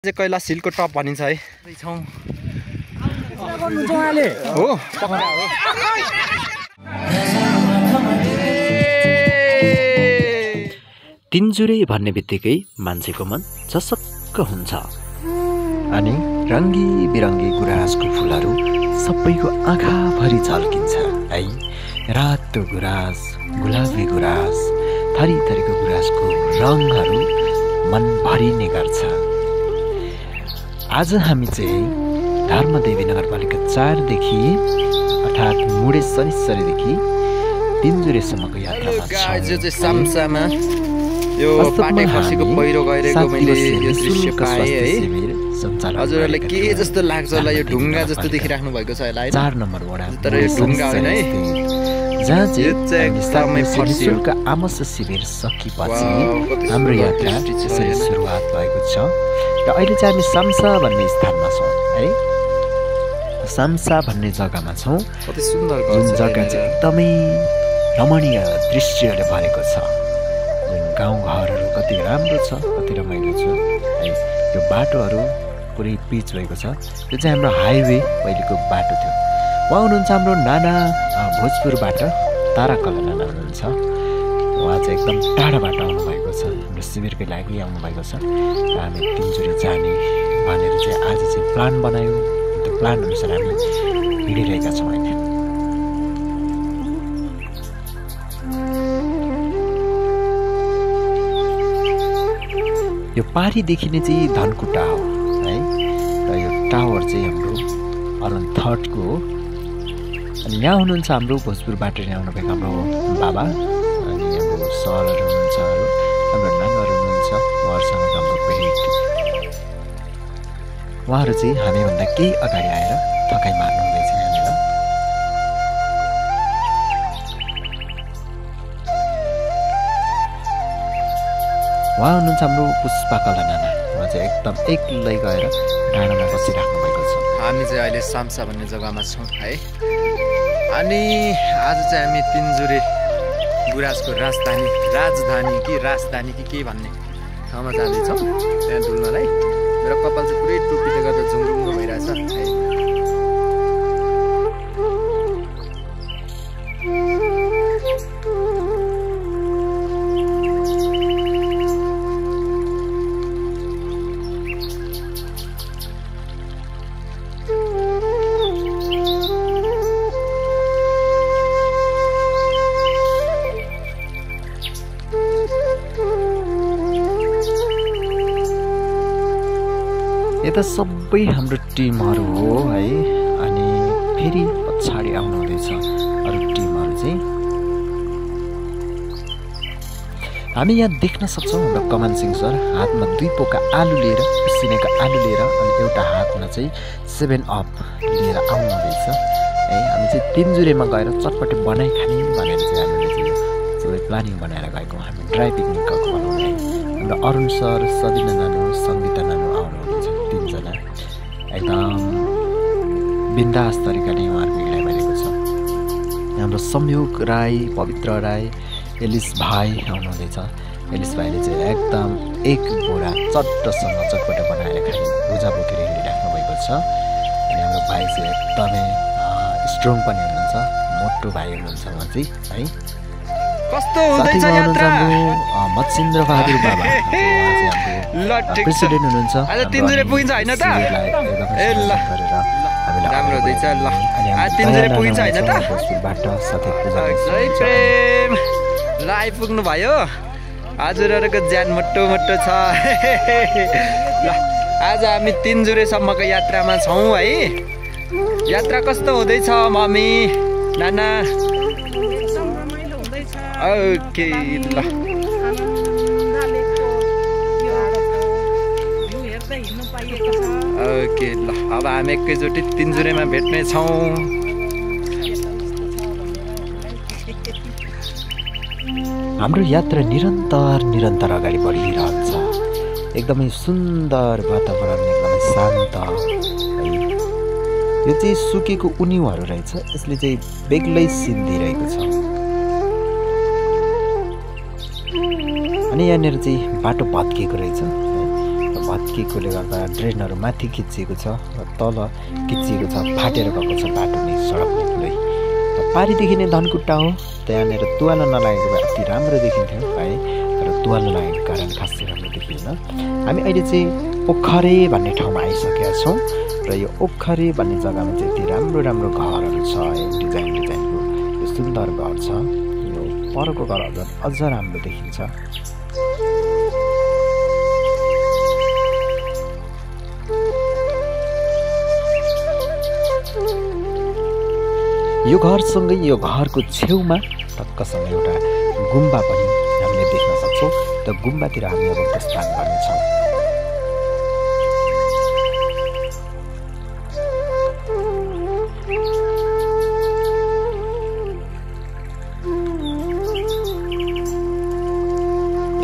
चाहिँ कैलाश हिलको टप भनिन्छ है। छौं हो तिनजुरे भन्ने बित्तिकै मान्छेको मन चसक्क हुन्छ अनि रङ्गी बिरङ्गी गुराँसको फुलहरू सबैको आँखाभरि झल्किन्छ है। रातो गुराँस, गुलाबी गुराँस, थरी थरीको गुराँसको रङहरू मन भरिने गर्छ। आज हामी चाहिँ धर्मदेवी नगरपालिका 4 देखि अर्थात् मुडे शनिश्चरीदेखि तिनजुरेसम्मको यात्रामा चाहिँ सामसामा यो पाटे खसीको पहिरो गइरहेको मैले यो दृश्य पाएँ है। हजुरहरुले के जस्तो लाग्छ होला, यो ढुङ्गा जस्तो देखिराख्नु भएको छ होला है। 4 नम्बर वडा तर यो ढुङ्गा होइन है, जहाँ चाहिँ एकदमै निशुल्क आमस शिविर सकिएपछि हाम्रो यात्रा त्यसरी सुरुवात भएको छ। र अहिले चाहिँ हामी साम्सा भन्ने स्थानमा छौँ है। साम्सा भन्ने जग्गामा छौँ, कति सुन्दर जुन जग्गा चाहिँ एकदमै रमणीय दृश्यले भरेको छ। जुन गाउँघरहरू कति राम्रो छ, कति रमाइलो छ है। यो बाटोहरू पुरै पिच भएको छ। यो चाहिँ हाम्रो हाइवे पहिलेको बाटो थियो। उहाँ हुनुहुन्छ हाम्रो नाना भोजपुरबाट, ताराकला नाना हुनुहुन्छ। उहाँ चाहिँ एकदम टाढाबाट आउनुभएको छ, हाम्रो शिविरकै लागि आउनुभएको छ। र हामी तिनजुरे जाने भनेर चाहिँ आज चाहिँ प्लान बनायौँ। त्यो प्लान अनुसार हामी हिँडिरहेका छौँ होइन। यो पारी देखिने चाहिँ धनकुटा हो है। र यो टावर चाहिँ हाम्रो अराउन्ड 3rd को हो। अनि यहाँ हुनुहुन्छ हाम्रो भोजपुरबाट आउनुभएको हाम्रो बाबा, अनि हाम्रो सरहरू हुनुहुन्छ, हाम्रो नानाहरू हुनुहुन्छ। उहाँहरूसँग हाम्रो भेट। उहाँहरू चाहिँ हामीभन्दा केही अगाडि आएर थकाइ मार्नु हुँदैछ यहाँनिर। उहाँ हुनुहुन्छ हाम्रो पुष्पाकला नाना। उहाँ चाहिँ एकदम एक्लै गएर डाँडामा बसिराख्नु भएको छ। हामी चाहिँ अहिले साम्सा भन्ने जग्गामा छौँ है। अनि आज चाहिँ हामी तिनजुरे गुराँसको राजधानी कि के भन्ने ठाउँमा जाँदैछौँ त्यहाँ डुल्नलाई। मेरो कपाल चाहिँ पुरै टोपीले गर्दा झुङरुङ्गो भइरहेछ है। यता सबै हाम्रो टिमहरू हो है। अनि फेरि पछाडि आउनु हुँदैछ अरू टिमहरू चाहिँ। हामी यहाँ देख्न सक्छौँ हाम्रो कमान सिंह सर हातमा 2 पोका आलु लिएर, पिसिनेको आलु लिएर, अनि एउटा हातमा चाहिँ 7 अप लिएर आउनु हुँदैछ है। हामी चाहिँ तिनजुरेमा गएर चटपटे बनाइ खाने भनेर चाहिँ हामीले चाहिँ सबै प्लानिङ बनाएर गएको। हामी ड्राई पिकनिक गएको भनौँ है। हाम्रो अरुण सर, सबिना नानु, सङ्गीता नानु आउनु हुँदैछ। 3 जना एकदम बिन्दास तरिकाले उहाँहरूको हिँडाइ भइरहेको छ। हाम्रो संयोग राई, पवित्र राई, एलिस भाइ आउनुहुँदैछ। एलिस भाइले चाहिँ एकदम 1 बोरा चट्टसँग चटपटे बनाएर खाने भुजा बोकेर हिँडिराख्नु भएको छ। अनि हाम्रो भाइ चाहिँ एकदमै स्ट्रङ पनि हुनुहुन्छ, मोटो भाइ हुनुहुन्छ उहाँ चाहिँ है। कस्तो हुँदैछ यात्रा? मत्सिन्द्र बहादुर बाबा प्रेसिडेन्ट हुनुहुन्छ। आज तिनजुरे पुगिन्छ होइन त? ए ल राम्रो हुँदैछ ल। आज तिनजुरे पुगिन्छ होइन त? जय प्रेम ल, आइपुग्नु भयो। हजुरहरूको ज्यान मोटो मोटो छ ल। आज हामी तिनजुरेसम्मको यात्रामा छौँ है। यात्रा कस्तो हुँदैछ मम्मी, नाना? ओके ल। ओके ल, अब हामी एकैचोटि तिनजुरेमा भेट्ने छौँ। हाम्रो यात्रा निरन्तर अगाडि बढिरहन्छ। एकदमै सुन्दर वातावरण, एकदमै शान्त है। यो चाहिँ सुकेको उनिउहरू रहेछ, यसले चाहिँ बेग्लै सिन दिइरहेको छ। अनि यहाँनिर चाहिँ बाटो भत्किएको रहेछ। भत्किएकोले गर्दा ड्रेनहरू माथि खिचिएको छ र तल खिचिएको छ, फाटेर गएको छ बाटो नै, सडक नै पुरै। पारिदेखि नै धनकुट्टा हो, त्यहाँनिर तुवालो नलागेको भए अति राम्रो देखिन्थ्यो है, तर तुवालो लागेको कारण खासै राम्रो देखिएन। हामी अहिले चाहिँ ओखरे भन्ने ठाउँमा आइसकेका छौँ र यो ओखरे भन्ने जग्गामा चाहिँ यति राम्रो राम्रो घरहरू छ है, डिजाइनको यो सुन्दर घर छ। यो परको घर अझ राम्रो देखिन्छ। यो घरसँगै यो घरको छेउमा टक्कसँग एउटा गुम्बा पनि हामीले देख्न सक्छौँ। त्यो गुम्बातिर हामी अब प्रस्थान गर्नेछौँ।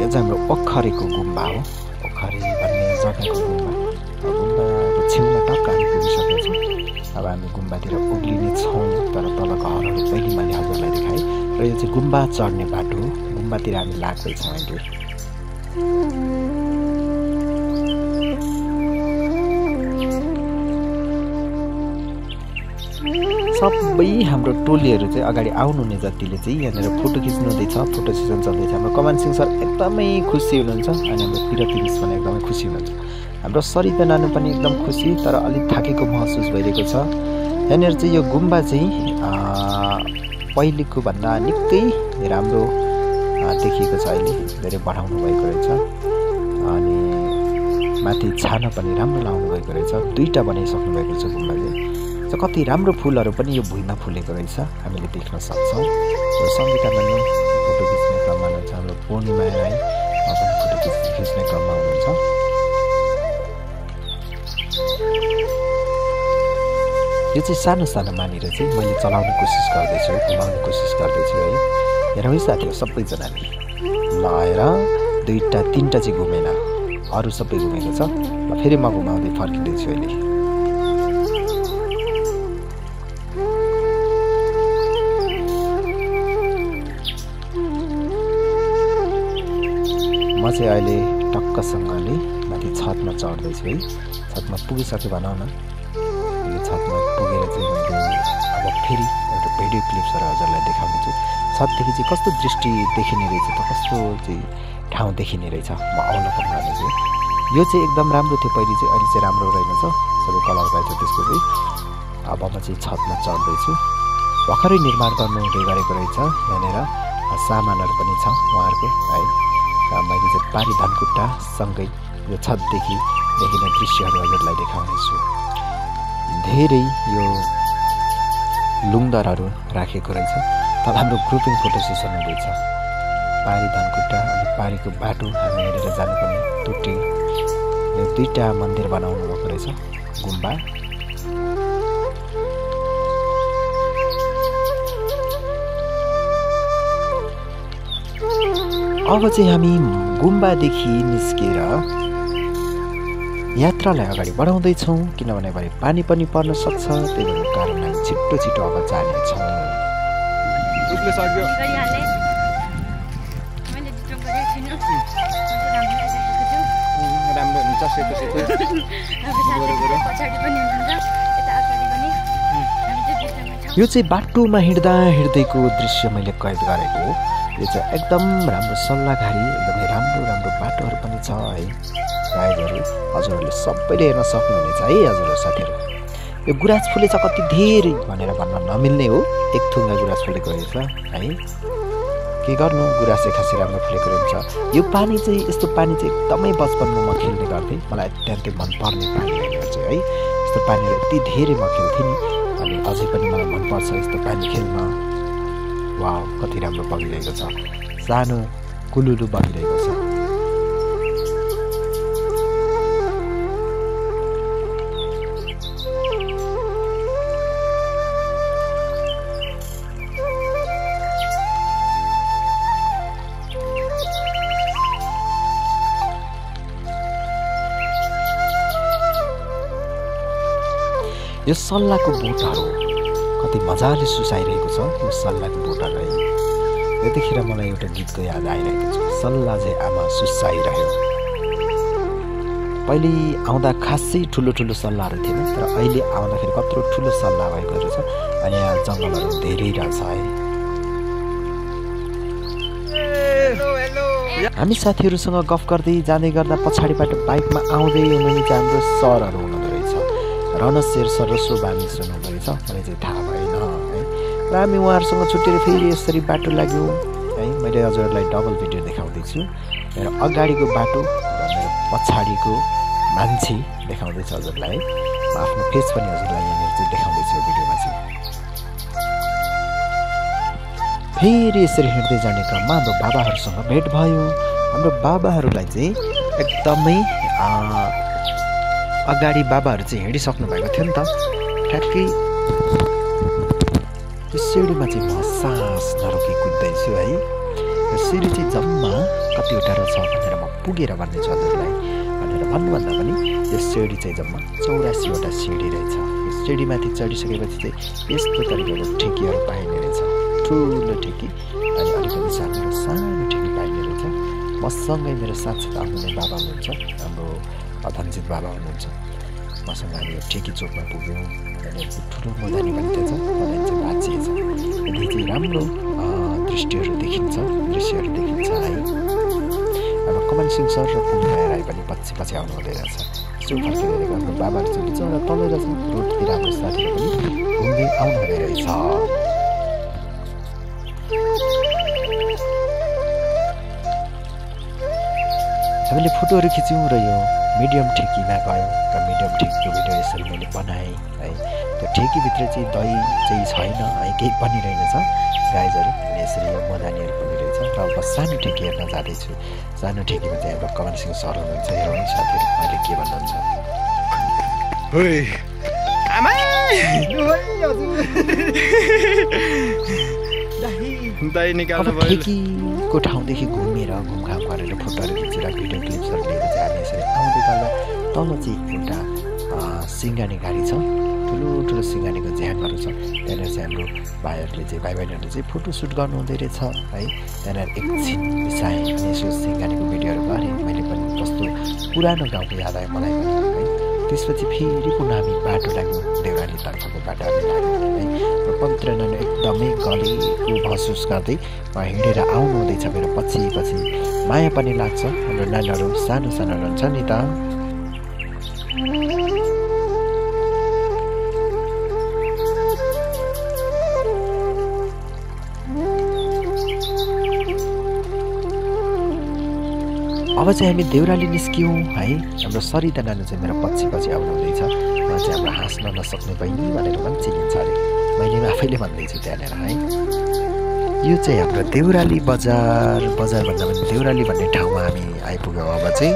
यो चाहिँ हाम्रो ओखरेको गुम्बा हो, ओखरे भन्ने जग्गाको गुम्बा। गुम्बाको छेउमा टक्क हामी पुगिसकेका छौँ। अब हामी गुम्बातिर उक्लिने छौँ, तर तल घरहरू पहिले मैले हजुरलाई देखाएँ र यो चाहिँ गुम्बा चढ्ने बाटो हो। गुम्बातिर हामी लाग्दैछौँ अहिले। सबै हाम्रो टोलीहरू चाहिँ अगाडि आउनुहुने जतिले चाहिँ यहाँनिर फोटो खिच्नु हुँदैछ, फोटो सेसन चल्दैछ। हाम्रो कमान सिंह सर एकदमै खुसी हुनुहुन्छ अनि हाम्रो पिरती मिस पनि एकदमै खुसी हुनुहुन्छ। हाम्रो सरिता नानु पनि एकदम खुसी, तर अलिक थाकेको महसुस भइरहेको छ। यहाँनिर चाहिँ यो गुम्बा चाहिँ पहिलेको भन्दा निकै राम्रो देखिएको छ, अहिले धेरै बढाउनु भएको रहेछ अनि माथि छाना पनि राम्रो लाउनु भएको रहेछ। 2टा बनाइसक्नु भएको छ गुम्बा चाहिँ। कति राम्रो फुलहरू पनि यो भुइँमा फुलेको रहेछ, हामीले देख्न सक्छौँ। यो सङ्गीता नानु फोटो खिच्ने क्रममा हुनुहुन्छ, हाम्रो पूर्णिमा राई पनि फोटो खिच्ने क्रममा हुनुहुन्छ। यो चाहिँ सानो सानो मानेर चाहिँ मैले चलाउने कोसिस गर्दैछु, घुमाउने कोसिस गर्दैछु है। हेरौँ है साथीहरू सबैजनाले लगाएर 2टा 3टा चाहिँ घुमेन, अरू सबै घुमेको छ। ल फेरि म घुमाउँदै फर्किँदैछु अहिले। म चाहिँ अहिले टक्कसँगले माथि छतमा चढ्दैछु है। छतमा पुगिसक्यो भनौँ न। छतमा पुगेर चाहिँ मैले अब फेरि एउटा भिडियो क्लिप्सहरू हजुरलाई देखाउनेछु। छतदेखि चाहिँ कस्तो दृष्टि देखिने रहेछ त, कस्तो चाहिँ ठाउँ देखिने रहेछ म अवलोकन गर्नेछु। यो चाहिँ एकदम राम्रो थियो पहिले चाहिँ, अहिले चाहिँ राम्रो रहेनछ, सबै कलर गएछ त्यसको चाहिँ। अब म चाहिँ छतमा चढ्दैछु। भर्खरै निर्माण गर्नु हुँदै गरेको रहेछ। यहाँनिर सामानहरू पनि छ उहाँहरूको है। र मैले चाहिँ पारी धनकुट्टासँगै यो छतदेखि देखिने दृश्यहरू हजुरलाई देखाउनेछु। धेरै यो लुङदरहरू राखेको रहेछ। तर हाम्रो ग्रुपिङ फोटो सेसन हुँदैछ। पारी धनकुट्टा अनि पारीको बाटो हामी हेरेर जानुपर्ने टुटे यो 2टा मन्दिर बनाउनु भएको रहेछ, गुम्बा। अब चाहिँ हामी गुम्बादेखि निस्केर यात्रालाई अगाडि बढाउँदैछौँ, किनभने भरे पानी पनि पर्न सक्छ। त्यही भएर कारण हामी छिट्टो छिट्टो अब जानेछौँ। यो चाहिँ बाटोमा हिँड्दा हिँड्दैको दृश्य मैले कैद गरेको हो। यो चाहिँ एकदम राम्रो सल्लाहघारी, एकदमै राम्रो राम्रो बाटोहरू पनि छ है। गाइडहरू हजुरहरूले सबैले हेर्न सक्नुहुनेछ है हजुरहरू साथीहरू। यो गुराँस फुलेछ कति धेरै भनेर भन्न नमिल्ने हो। एक थुङ्गा गुराँस फुलेको रहेछ है। के गर्नु, गुराँसै खासै राम्रो फुलेको रहेछ। यो पानी चाहिँ, यस्तो पानी चाहिँ एकदमै बचपनमा म खेल्ने गर्थेँ। मलाई अत्यन्तै मनपर्ने पानी चाहिँ है। यस्तो पानीहरू यति धेरै म खेल्थेँ नि, अनि अझै पनि मलाई मनपर्छ यस्तो पानी खेल्न। वाउ, कति राम्रो बगिरहेको छ, सानो कुलुलु बगिरहेको छ। यो सल्लाहको बोटहरू कति मजाले सुसाइरहेको छ। यो सल्लाहको बोटहरू है। यतिखेर मलाई एउटा गीतको याद आइरहेको छ, सल्लाह चाहिँ आमा सुसाइरह्यो। पहिले आउँदा खासै ठुलो ठुलो सल्लाहहरू थिएन, तर अहिले आउँदाखेरि कत्रो ठुलो सल्लाह भएको रहेछ। अनि यहाँ जङ्गलहरू धेरै रहेछ है। हामी साथीहरूसँग गफ गर्दै जाँदै गर्दा पछाडिबाट बाइकमा आउँदै हुनुहुने चाहिँ हाम्रो सरहरू हुनुहुँदो रहेछ। रणशेर सर र शोभामी सर हुनुहुँदो रहेछ, मलाई चाहिँ थाहा भएन है। र हामी उहाँहरूसँग छुट्टिएर फेरि यसरी बाटो लाग्यौँ है। मैले हजुरहरूलाई डबल भिडियो देखाउँदैछु। मेरो अगाडिको बाटो र मेरो पछाडिको मान्छे देखाउँदैछ हजुरलाई है। म आफ्नो फेस पनि हजुरलाई यहाँनिर चाहिँ देखाउँदैछु भिडियोमा चाहिँ। फेरि यसरी हिँड्दै जाने क्रममा हाम्रो बाबाहरूसँग भेट भयो। हाम्रो बाबाहरूलाई चाहिँ एकदमै अगाडि बाबाहरू चाहिँ हिँडिसक्नु भएको थियो नि त। ठ्याक्कै त्यो सिँढीमा चाहिँ म सास नरोकी कुद्दैछु है। यो सिँढी चाहिँ जम्मा कतिवटा रहेछ भनेर म पुगेर भन्नेछु हजुरलाई। भनेर भन्नुभन्दा पनि यो सिँढी चाहिँ जम्मा 84वटा सिँढी रहेछ। यो सिँढीमाथि चढिसकेपछि चाहिँ यस्तो तरिकाको ठेकीहरू पाइने रहेछ, ठुलो ठेकी अनि अलिकति सानो र सानो ठेकी पाइने रहेछ। मसँगै मेरो साथसाथ आउनुहुने बाबा हुनुहुन्छ, हाम्रो धनजित बाबा हुनुहुन्छ। मसँग हामी यो ठेकी चोकमा पुग्यौँ। अनि ठुलो मैदानी पनि थिएछ, मैदान चाहिँ भाँचिएछ। यदि चाहिँ राम्रो दृश्यहरू देखिन्छ है। अब कमल सिंह सर र पुण्य राई पनि पछि पछि आउनु हुँदै रहेछ। यसो फर्किँदै हाम्रो बाबाहरू चाहिँ बिचरा तलै रहेछ। रोडतिर हाम्रो साथीहरू पनि घुम्दै आउनु हुँदै रहेछ। हामीले फोटोहरू खिच्यौँ र यो मिडियम ठेकीमा गयौँ र मिडियम ठेकीको भिडियो यसरी मैले बनाएँ है। त्यो ठेकीभित्र चाहिँ दही चाहिँ छैन है, केही पनि रहेनछ गाइजहरू। अनि यसरी यो मदानीहरू पनि रहेछ। र अब सानो ठेकी हेर्न जाँदैछु। सानो ठेकीमा चाहिँ हाम्रो कमल सिंह सर हुनुहुन्छ। हेरौँ साथीहरू अहिले के भन्नुहुन्छ। ठेकीको ठाउँदेखि घुमेर घुमघाम गरेर फोटोहरू खिचेर भिडियो क्लिप्सहरू लिएर चाहिँ हामी यसरी आउँदै गर्दा तल चाहिँ एउटा सिङ्गानी गाडी छ। ठुलो ठुलो सिङ्गानीको झ्याङहरू छ। त्यहाँनिर चाहिँ हाम्रो भाइहरूले चाहिँ भाइ बहिनीहरूले चाहिँ फोटोसुट गर्नुहुँदै रहेछ है। त्यहाँनिर एकछिन बिसाएँ अनि यसो सिङ्गानीको भिडियोहरू गरेँ। मैले पनि कस्तो पुरानो गाउँको याद आयो मलाई पनि है। त्यसपछि फेरि पुनः हामी बाटो लाग्यौँ, देउराली तर्फको बाटो हामी लाग्यौँ है। र पवित्र नानी एकदमै गलेको महसुस गर्दै हिँडेर आउनु हुँदैछ मेरो पछि पछि। माया पनि लाग्छ, हाम्रो नानीहरू सानो सानो रहन्छ नि त। अब चाहिँ हामी देउराली निस्क्यौँ है। हाम्रो सरिता नानु चाहिँ मेरो पछि पछि आउनु हुँदैछ। उहाँ चाहिँ हाम्रो हाँस्न नसक्ने बहिनी भनेर पनि चिनिन्छ अरे। मैले आफैले भन्दैछु त्यहाँनिर है। यो चाहिँ हाम्रो देउराली बजार भन्दा पनि देउराली भन्ने ठाउँमा हामी आइपुग्यौँ। अब चाहिँ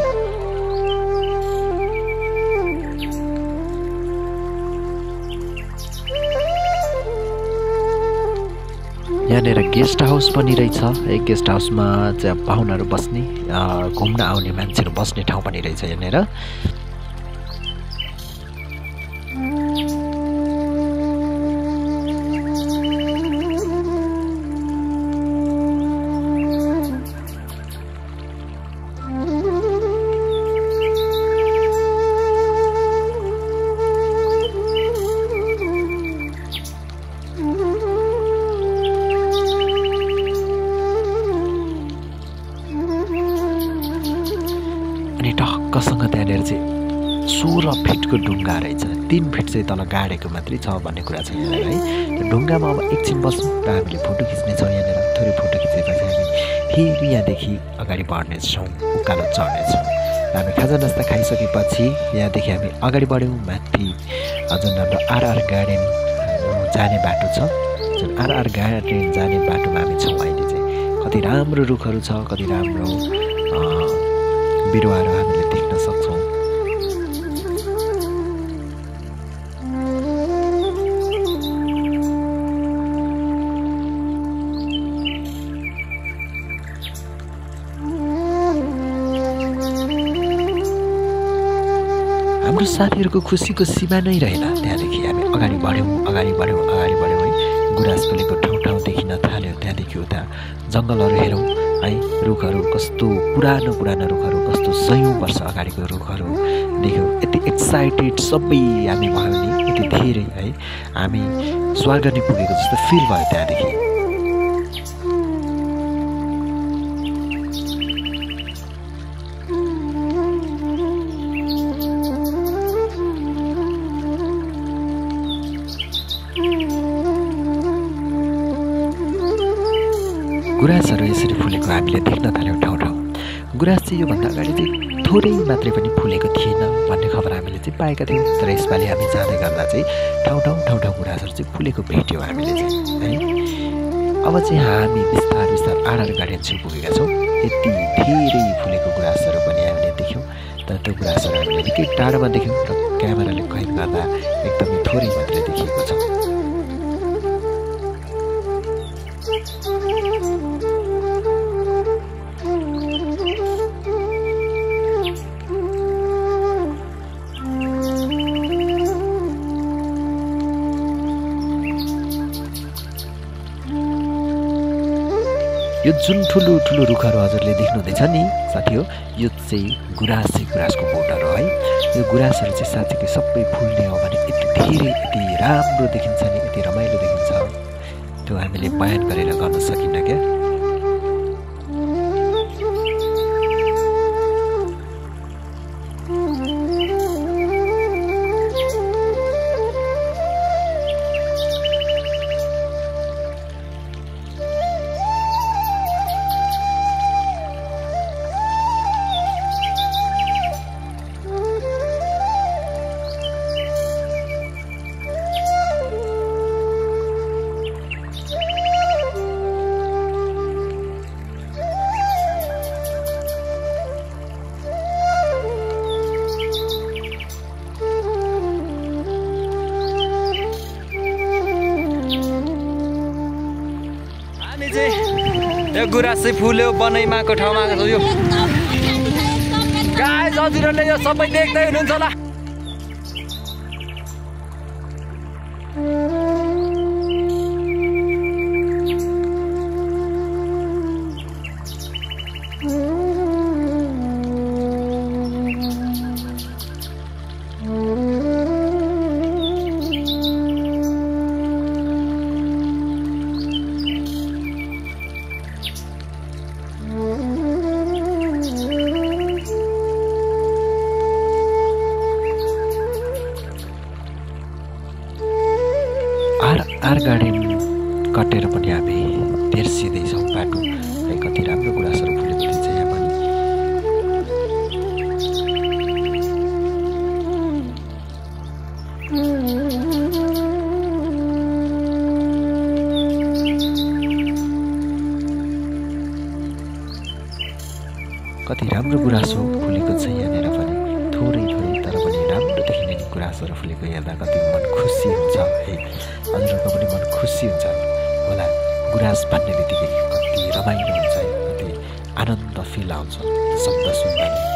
यहाँनिर गेस्ट हाउस पनि रहेछ है। गेस्ट हाउसमा चाहिँ पाहुनाहरू बस्ने घुम्न आउने मान्छेहरू बस्ने ठाउँ पनि रहेछ यहाँनिर। अनि टक्कसँग त्यहाँनिर चाहिँ 16 फिटको ढुङ्गा रहेछ। 3 फिट चाहिँ तल गाडेको मात्रै छ भन्ने कुरा छ यहाँनिर है। त्यो ढुङ्गामा अब एकछिन बस्छौँ र हामीले फोटो खिच्नेछौँ यहाँनिर। थोरै फोटो खिचेपछि हामी फेरि यहाँदेखि अगाडि बढ्नेछौँ, उकालो चढ्नेछौँ। हामी खाजा नास्ता खाइसकेपछि यहाँदेखि हामी अगाडि बढ्यौँ माथि। जुन हाम्रो आरआर गार्डन जाने बाटो छ, जुन आरआर गार्डन जाने बाटोमा हामी छौँ अहिले चाहिँ। कति राम्रो रुखहरू छ, कति राम्रो बिरुवाहरू हामीले देख्न सक्छौँ। हाम्रो साथीहरूको खुसीको सीमा नै रहेन। त्यहाँदेखि हामी अगाडि बढ्यौँ है। गुराँस फुलेको ठाउँ देखिन थाल्यो। त्यहाँदेखि उता जङ्गलहरू हेरौँ। है रुखहरू कस्तो पुरानो पुरानो रुखहरू कस्तो सयौँ वर्ष अगाडिको रुखहरू देख्यौँ यति एक्साइटेड सबै हामी भयौँ नि यति धेरै है हामी स्वर्ग नै पुगेको जस्तो फिल भयो त्यहाँदेखि गुराँसहरू यसरी फुलेको हामीले देख्न थाल्यौँ ठाउँ ठाउँ गुराँस चाहिँ योभन्दा अगाडि चाहिँ थोरै मात्रै पनि फुलेको थिएन भन्ने खबर हामीले चाहिँ पाएका थियौँ तर यसपालि हामी जाँदै गर्दा चाहिँ ठाउँ ठाउँ गुराँसहरू चाहिँ फुलेको भेट्यौँ हामीले चाहिँ है अब चाहिँ हामी बिस्तार बिस्तार आडार गार्डन छेउ पुगेका छौँ यति धेरै फुलेको गुराँसहरू पनि हामीले देख्यौँ तर त्यो गुराँसहरू हामीले निकै टाढोमा देख्यौँ र क्यामेराले कैद गर्दा एकदमै थोरै मात्रै देखिएको छ यो जुन ठुलो ठुलो रुखहरू हजुरले देख्नुहुँदैछ नि साथी हो यो चाहिँ गुराँसको बोटहरू है यो गुराँसहरू चाहिँ साँच्चीकै सबै फुल्ने हो भने यति धेरै यति राम्रो देखिन्छ नि यति रमाइलो देखिन्छ त्यो हामीले बयान गरेर गर्न सकिन्न क्या यो गुराँस चाहिँ फुल्यो बनैमाको ठाउँमा आएको छ यो गाइस हजुरहरूले यो सबै देख्दै हुनुहुन्छ होला आर गार्डन कटेर पनि हामी तेर्सिँदैछौँ बाटो है कति राम्रो गुराँसहरू फुलेको थिएछ यहाँ पनि कति राम्रो गुराँस फुलेको छ यहाँनिर पनि थोरै थोरै तर पनि राम्रो देखिने गुराँसहरू फुलेको हेर्दा कति मन खुसी हुन्छ है हजुरहरूको पनि मन खुसी हुन्छ होला गुराँस भन्ने बित्तिकै कति रमाइलो हुन्छ कति आनन्द फिल आउँछ शब्द सुन्दा नै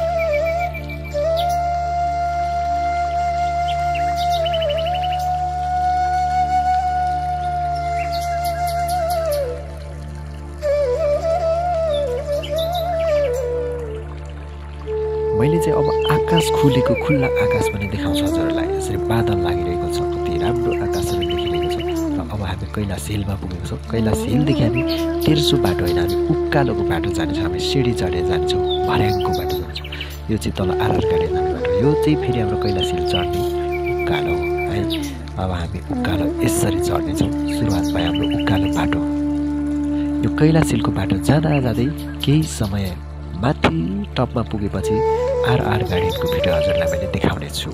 मैले चाहिँ अब आकाश खुलेको खुल्ला आकाश पनि देखाउँछु हजुरहरूलाई यसरी बादल लागिरहेको छ कति राम्रो आकाशहरू देखिरहेको छ र अब हामी कैलाश हिलमा पुगेको छौँ कैलाश हिलदेखि हामी तेर्सो बाटो होइन हामी उकालोको बाटो जानेछौँ हामी सिँढी चढेर जान्छौँ भर्याङको बाटो जान्छौँ यो चाहिँ तल आरआर गाडी जाने बाटो यो चाहिँ फेरि हाम्रो कैलाश हिल चढ्ने उकालो हो है अब हामी उकालो यसरी चढ्नेछौँ सुरुवात भयो हाम्रो उकालो बाटो यो कैलाश हिलको बाटो जाँदा जाँदै केही समय माथि टपमा पुगेपछि आरआर गार्डनको भिडियो हजुरलाई मैले देखाउने छु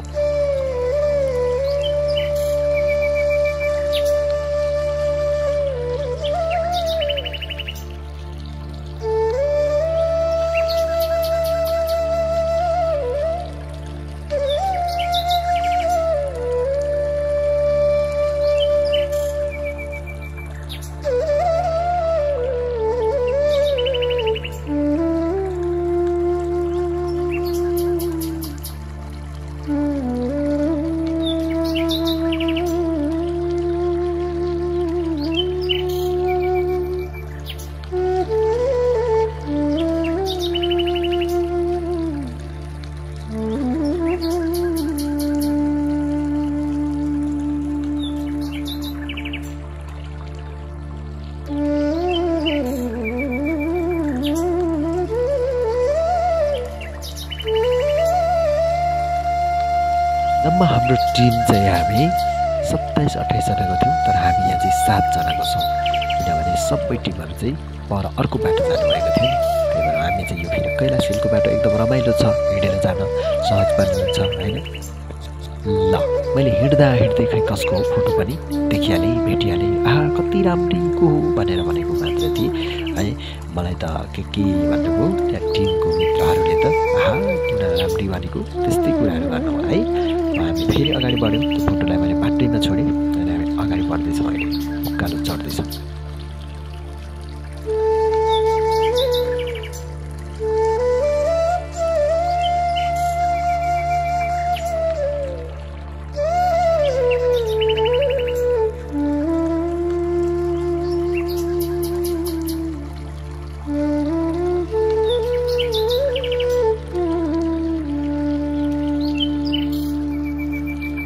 जम्मा हाम्रो टिम चाहिँ हामी 27-28 जनाको थियौँ, तर हामी यहाँ चाहिँ 7 जनाको छौँ। किनभने सबै टिमहरू चाहिँ पर अर्को बाटो जानुभएको थियो नि, त्यही भएर हामी चाहिँ यो फेरि कैलाश हिलको बाटो एकदम रमाइलो छ, हिँडेर जान सहज पनि हुन्छ होइन। ल मैले हिँड्दा हिँड्दै खै कसको फोटो पनि देखिहालेँ, भेटिहालेँ। कति राम्री को हो भनेर भनेको मात्र थिएँ है। मलाई त के भन्नुभयो त्यहाँ टिमको मित्रहरूले त किन राम्री भनेको त्यस्तै कुराहरू गर्नु है। हामी फेरि अगाडि बढ्यौँ, त्यो फोटोलाई मैले बाटैमा छोडेँ अनि हामी अगाडि बढ्दैछौँ। अहिले उकालो चढ्दैछौँ।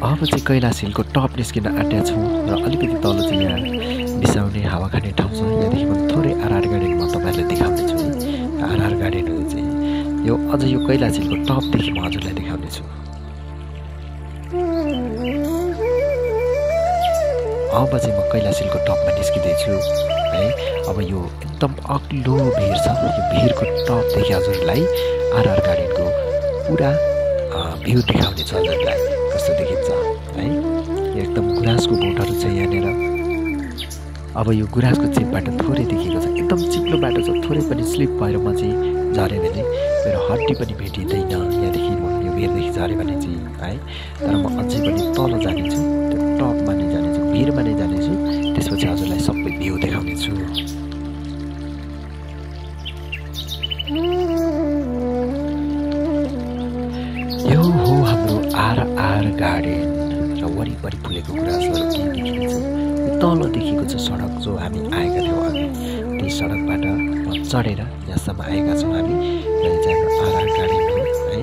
अब चाहिँ कैलाश हिलको टप निस्किन आँटेका छौँ र अलिकति तल चाहिँ यहाँ बिसाउने हावा खाने ठाउँ छ। यहाँदेखि पनि थोरै आरआर गार्डन म तपाईँहरूलाई देखाउनेछु है। आरआर गार्डनहरू चाहिँ यो अझ यो कैलाश हिलको टपदेखि म हजुरलाई देखाउनेछु। अब चाहिँ म कैलाश हिलको टपमा निस्किँदैछु है। अब यो एकदम अग्लो भिर छ, यो भिरको टपदेखि हजुरलाई आरआर गार्डनको पुरा भ्यू देखाउनेछु हजुरलाई कस्तो देखिन्छ है। एकदम गुराँसको बोटहरू छ यहाँनिर। अब यो गुराँसको चिपबाट थोरै देखिएको छ, एकदम चिप्लो बाटो छ। थोरै पनि स्लिप भएर म चाहिँ झरेँ भने मेरो हड्डी पनि भेटिँदैन। यहाँदेखि म यो भिरदेखि झरेँ भने चाहिँ है। तर म अझै पनि तल जानेछु, त्यो टपमा नै जानेछु, भिरमा नै जानेछु। त्यसपछि हजुरलाई सबै भ्यू देखाउनेछु। यो हो हाम्रो आरआर गार्डन र वरिपरि फुलेको गुराँसहरू के देखिन्छ। तल देखेको छ सडक जो हामी आएका थियौँ अघि, त्यही सडकबाट चढेर यहाँसम्म आएका छौँ हामी। र चाहिँ हाम्रो आरआर गार्डन हो है।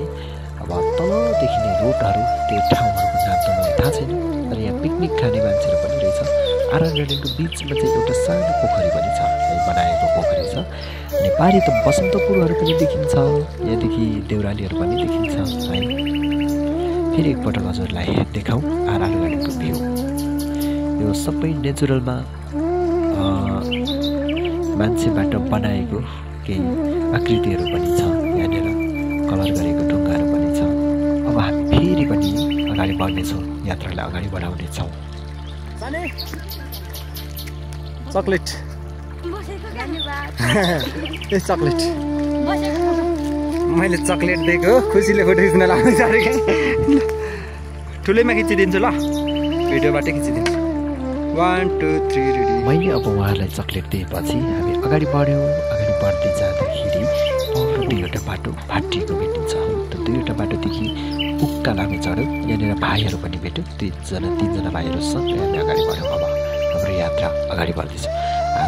अब तल देखिने रोडहरू त्यो ठाउँहरूको नाम त मलाई थाहा छैन, तर यहाँ पिकनिक खाने मान्छेहरू पनि रहेछ। आरआर गार्डनको बिचमा चाहिँ एउटा सानो पोखरी पनि छ है, बनाएको पोखरी छ। अनि पारि त बसन्तपुरहरू पनि देखिन्छ, यहाँदेखि देउरालीहरू पनि देखिन्छ है। फेरि एकपटक हजुरलाई देखाउँ आरआर गार्डनको भ्यू। यो सबै नेचुरलमा मान्छेबाट बनाएको केही आकृतिहरू पनि छ यहाँनिर, कलर गरेको ढुङ्गाहरू पनि छ। अब हामी फेरि पनि अगाडि बढ्नेछौँ, यात्रालाई अगाडि बढाउनेछौँ। चकलेट ए चकलेट मैले चकलेट दिएको खुसीले फोटो खिच्न लाग्नु सकेँ। ठुलैमा खिचिदिन्छु ल, भिडियोबाटै खिचिदिन्छु। 1 2 3 रेडी। मैले अब उहाँहरूलाई चकलेट दिएपछि हामी अगाडि बढ्यौँ। अगाडि बढ्दै जाँदाखेरि अरू दुईवटा बाटो भाटिएको भेटिन्छ। त्यो दुईवटा बाटोदेखि उकालोमा चढ्यौँ, यहाँनिर भाइहरू पनि भेट्यौँ। 3जना भाइहरू सँगै हामी अगाडि बढ्यौँ। अब हाम्रो यात्रा अगाडि बढ्दैछ।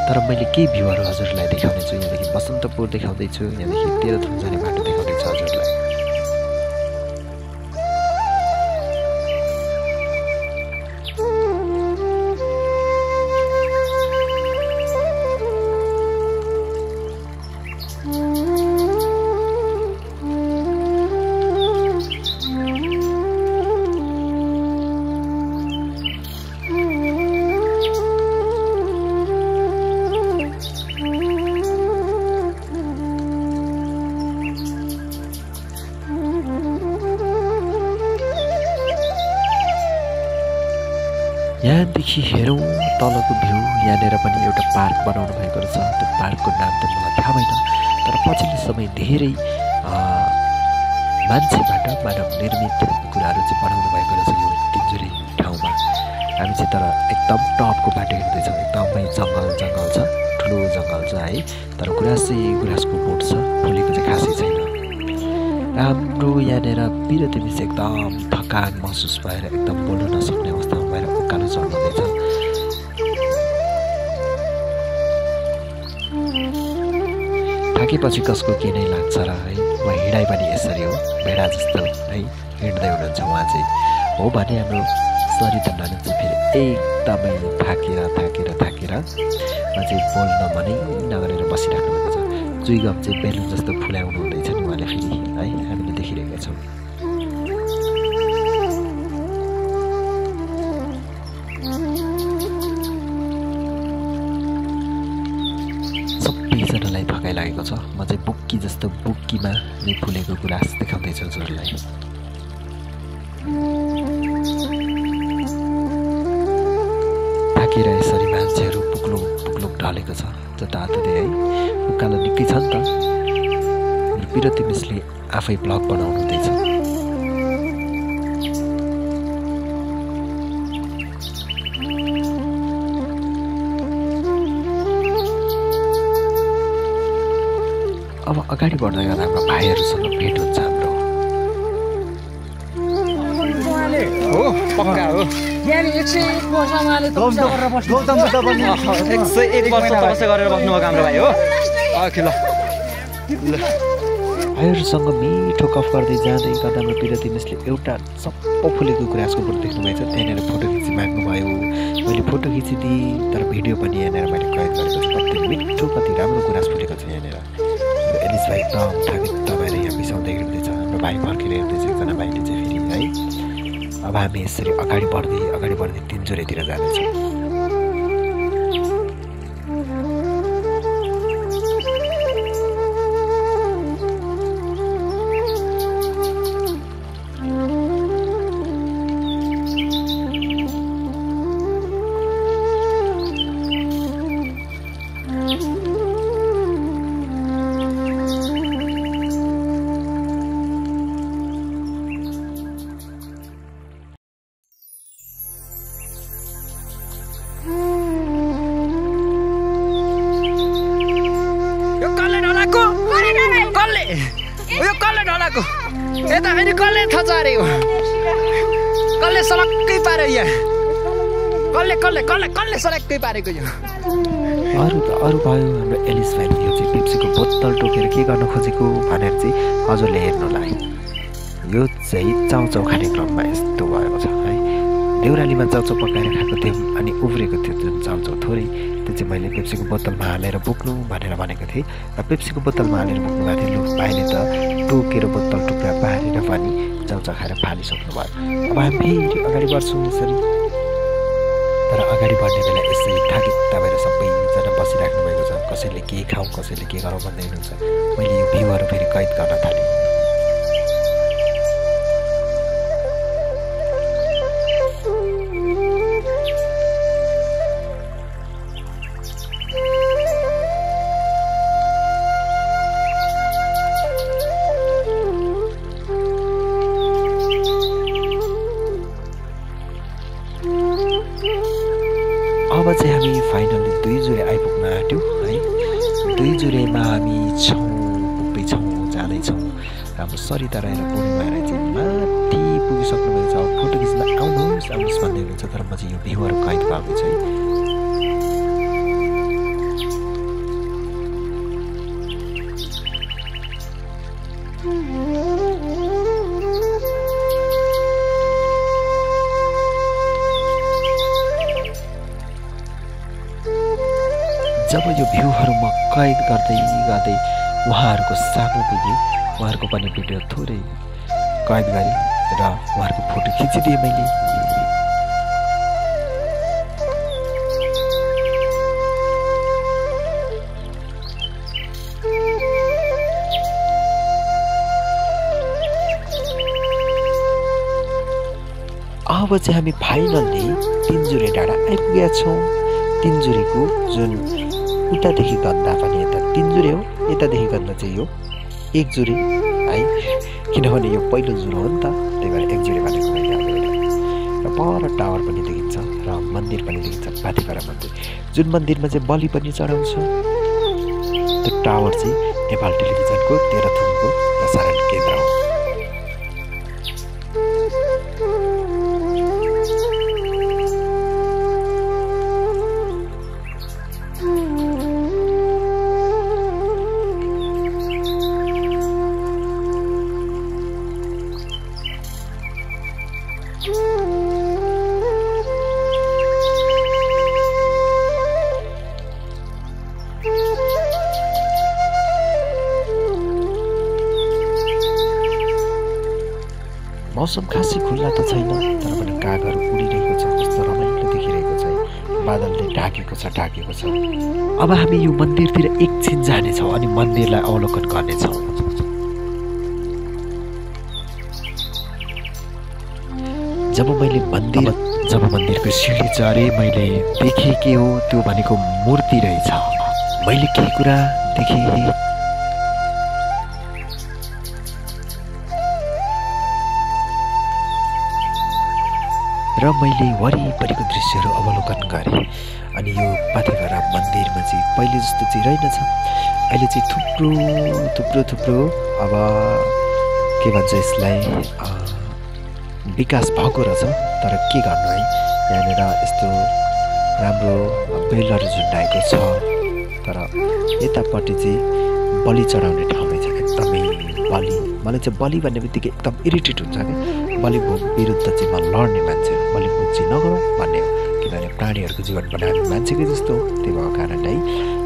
तर मैले केही भ्यूहरू हजुरलाई देखाउनेछु। यहाँदेखि बसन्तपुर देखाउँदैछु, यहाँदेखि तेह्रथुम जाने बाटो देखाउँदैछु हजुरलाई। यहाँदेखि हेरौँ तलको भ्यू। यहाँनिर पनि एउटा पार्क बनाउनु भएको रहेछ। त्यो पार्कको नाम त मलाई थाहा भएन, तर पछिल्लो समय धेरै मान्छेबाट मानव निर्मित कुराहरू चाहिँ बनाउनु भएको रहेछ यो तिनजुरे ठाउँमा। हामी चाहिँ तर एकदम टपको बाटो हिँड्दैछौँ। एकदमै जङ्गल छ, ठुलो जङ्गल छ है। तर गुराँसको बोट छ, फुलेको चाहिँ खासै छैन। हाम्रो यहाँनिर बिरति मिस एकदम थकान महसुस भएर एकदम बोल्न नसक्ने अवस्थामा भएर उकालो चढ्नुहुँदैछ। थाकेपछि कसको के नै लाग्छ र है। म हिँडाइ पनि यसरी हो, भेडा जस्तो है हिँड्दै हुनुहुन्छ उहाँ चाहिँ। हो भने हाम्रो शरीर चाहिँ फेरि एकदमै थाकेर उहाँ चाहिँ बोल्न मनै नगरेर बसिराख्नु भएको छ। चुइगम चाहिँ बेलुन जस्तो फुल्याउनु हुँदैछ नि उहाँले फेरि है, हामीले देखिरहेका छौँ। छ। म चाहिँ बुक्की जस्तो बुक्कीमा नै फुलेको गुलास देखाउँदैछु हजुरलाई। थाकेर यसरी मान्छेहरू पुग्लुङ पुग्लुङ ढलेको छ जताततै है। उकालो निकै छ नि त। बिरती मिसले आफै ब्लग बनाउनु हुँदैछ। अब अगाडि बढ्दै गर्दा हाम्रो भाइहरूसँग भेट हुन्छ हाम्रो। हो पक्का हो। 101 वर्ष उहाँले तपस्या गरेर बस्नु। गौतम बुद्ध पनि 101 वर्ष तपस्या गरेर बस्नुभएको हाम्रो भाइ हो। ओके ल भाइहरूसँग मिठो गफ गर्दै जाँदै गर्दा हाम्रो बिरती मिसले एउटा सप्प फुलेको गुराँसको बोट देख्नुभएछ। त्यहाँनिर फोटो खिची माग्नुभयो। मैले फोटो खिचिदिएँ तर भिडियो पनि यहाँनिर मैले कैद गरेको छु। कति मिठो कति राम्रो गुराँस फुलेको छ यहाँनिर। एलिस भाइ एकदम थाकित भएर यहाँ बिसाउँदै हिँड्दैछ। हाम्रो भाइ फर्केर हेर्दैछ एकजना भाइले चाहिँ फेरि है। अब हामी यसरी अगाडि बढ्दै तिनजुरेतिर जाँदैछौँ। यता फेरि कसले थचार्यो? कसले सलक्कै पार्यो यहाँ? कसले सलक्कै पारेको यो? अरू भयो हाम्रो एलिस भाइले यो चाहिँ पेप्सीको बोतल टोकेर के गर्न खोजेको भनेर चाहिँ हजुरले हेर्नुलाई। यो चाहिँ चाउचाउ खाने क्रममा यस्तो भएको छ है। देउरालीमा चाउचाउ पकाएर खाएको थियौँ अनि उब्रेको थियो जुन चाउचाउ थोरै, त्यो चाहिँ मैले पेप्सीको बोतलमा हालेर बोक्नु भनेर भनेको थिएँ। र पेप्सीको बोतलमा हालेर बोक्नु भएको थियो। लु भाइले त टोकेर बोतल टुक्रा पारेर पनि चाउचाउ खाएर फालिसक्नु भयो। अब हामी फेरि अगाडि बढ्छौँ यसरी। तर अगाडि बढ्ने बेला यसरी थाकित भएर सबैजना बसिराख्नु भएको छ। कसैले के खाउँ कसैले के गरौँ भन्दै हुनुहुन्छ। मैले यो भ्यूहरू फेरि कैद गर्न थालेँ। अब चाहिँ हामी फाइनली 2 जुरे आइपुग्न आँट्यौँ है। 2 जुरेमा हामी पुग्दैछौँ जाँदैछौँ। हाम्रो सरिता रहेर पूर्णिमा राई चाहिँ माथि पुगिसक्नु भएको छ। फोटो खिच्न आउनुहोस् भन्दै हुनुहुन्छ। तर म चाहिँ यो भ्यूहरू कैद गर्दैछु है। जब यो भ्यूहरू म कैद गर्दै उहाँहरूको सामु पुगेँ। उहाँहरूको पनि भिडियो थोरै कैद गरेँ र उहाँहरूको फोटो खिचिदिएँ मैले। अब चाहिँ हामी फाइनल्ली 3 जुरे डाँडा आइपुगेका छौँ। 3 जुरेको जुन उतादेखि गन्दा पनि यता 3 जुरे हो, यतादेखि गन्दा चाहिँ यो 1 जुरे है। किनभने यो पहिलो जुरो हो नि त, त्यही भएर 1 जुरे भनेको मैले अगाडि। र पर टावर पनि देखिन्छ र मन्दिर पनि देखिन्छ, पाथिपारा मन्दिर। जुन मन्दिरमा चाहिँ बलि पनि चढाउँछ। त्यो टावर चाहिँ नेपाल टेलिभिजनको तेह्रथुमको प्रसारण केन्द्र हो। मौसम खासै खुल्ला त छैन, तर पनि कागहरू उडिरहेको छ। कस्तो रमाइलो देखिरहेको छ। बादलले ढाकेको छ। अब हामी यो मन्दिरतिर एकछिन जानेछौँ अनि मन्दिरलाई अवलोकन गर्नेछौँ। जब मन्दिरको सिँढी चढेँ मैले देखेँ के हो त्यो भनेको मूर्ति रहेछ। मैले के कुरा देखेँ र मैले वरिपरिको दृश्यहरू अवलोकन गरेँ। अनि यो पाथेभरा मन्दिरमा चाहिँ पहिले जस्तो चाहिँ रहेनछ। अहिले चाहिँ थुप्रो अब के भन्छ यसलाई विकास भएको रहेछ। तर के गर्नु है, यहाँनिर यस्तो राम्रो बेलहरू झुन्डाएको छ। तर यतापट्टि चाहिँ बलि चढाउने ठाउँ रहेछ। एकदमै मलाई चाहिँ बलि भन्ने बित्तिकै एकदम इरिटेट हुन्छ क्या। बलि भोग विरुद्ध चाहिँ म लड्ने मान्छे हो। बलि भोग चाहिँ नगरौँ भन्ने हो, किनभने प्राणीहरूको जीवन बनाउने मान्छेकै जस्तो हो। त्यही भएको कारणले है